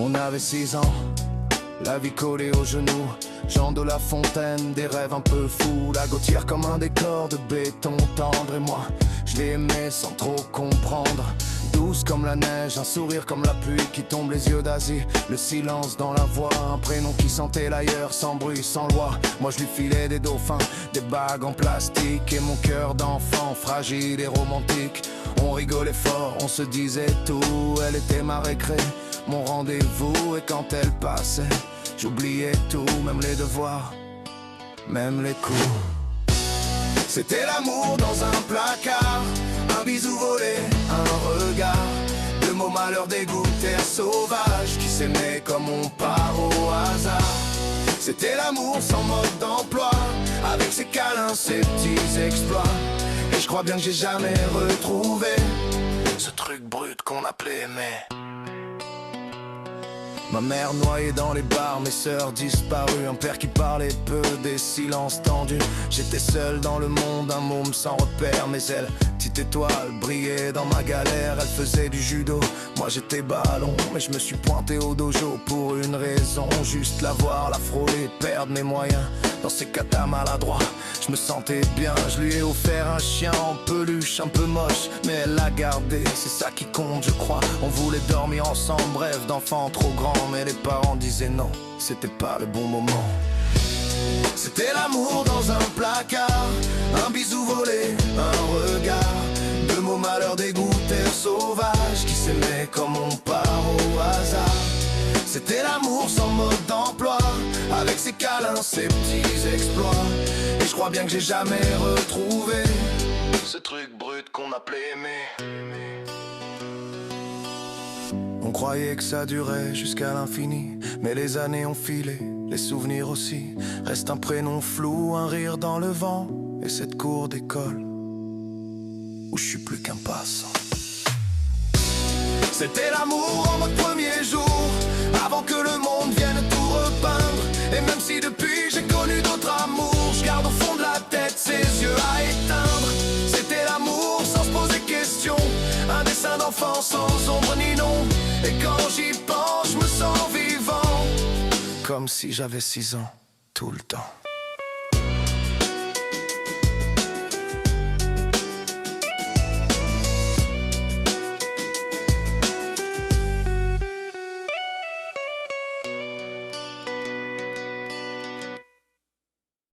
On avait 6 ans, la vie collée aux genoux. Jean de La Fontaine, des rêves un peu fous. La Gautière comme un décor de béton tendre. Et moi, je l'aimais sans trop comprendre. Douce comme la neige, un sourire comme la pluie qui tombe, les yeux d'Asie. Le silence dans la voix, un prénom qui sentait l'ailleurs, sans bruit, sans loi. Moi je lui filais des dauphins, des bagues en plastique. Et mon cœur d'enfant, fragile et romantique. On rigolait fort, on se disait tout. Elle était ma récré, mon rendez-vous. Et quand elle passait, j'oubliais tout, même les devoirs, même les coups. C'était l'amour dans un placard, un bisou volé, un regard. Le mot malheur dégoût, terre sauvage qui s'aimait comme on part au hasard. C'était l'amour sans mode d'emploi, avec ses câlins, ses petits exploits. Et je crois bien que j'ai jamais retrouvé ce truc brut qu'on appelait aimer. Ma mère noyée dans les bars, mes sœurs disparues. Un père qui parlait peu, des silences tendus. J'étais seul dans le monde, un môme sans repère. Mais elle, petite étoile, brillait dans ma galère. Elle faisait du judo, moi j'étais ballon. Mais je me suis pointé au dojo pour une raison. Juste la voir, la frôler, perdre mes moyens. Dans ses katas maladroits, je me sentais bien. Je lui ai offert un chien en peluche, un peu moche, mais elle l'a gardé, c'est ça qui compte je crois. On voulait dormir ensemble, bref, d'enfants trop grands. Mais les parents disaient non, c'était pas le bon moment. C'était l'amour dans un placard, un bisou volé, un regard. Deux mots malheur, dégoût, terre sauvage qui s'aimait comme on part au hasard. C'était l'amour sans mode d'emploi, avec ses câlins, ses petits exploits. Et je crois bien que j'ai jamais retrouvé ce truc brut qu'on appelait aimer. On croyait que ça durait jusqu'à l'infini, mais les années ont filé, les souvenirs aussi. Reste un prénom flou, un rire dans le vent, et cette cour d'école où je suis plus qu'un passant. C'était l'amour en mode premier jour, avant que le monde vienne tout repeindre. Et même si depuis j'ai connu d'autres amours, je garde au fond de la tête ses yeux à éteindre. C'était l'amour sans se poser question, un dessin d'enfant sans ombre ni nom. Et quand j'y pense, je me sens vivant, comme si j'avais 6 ans tout le temps.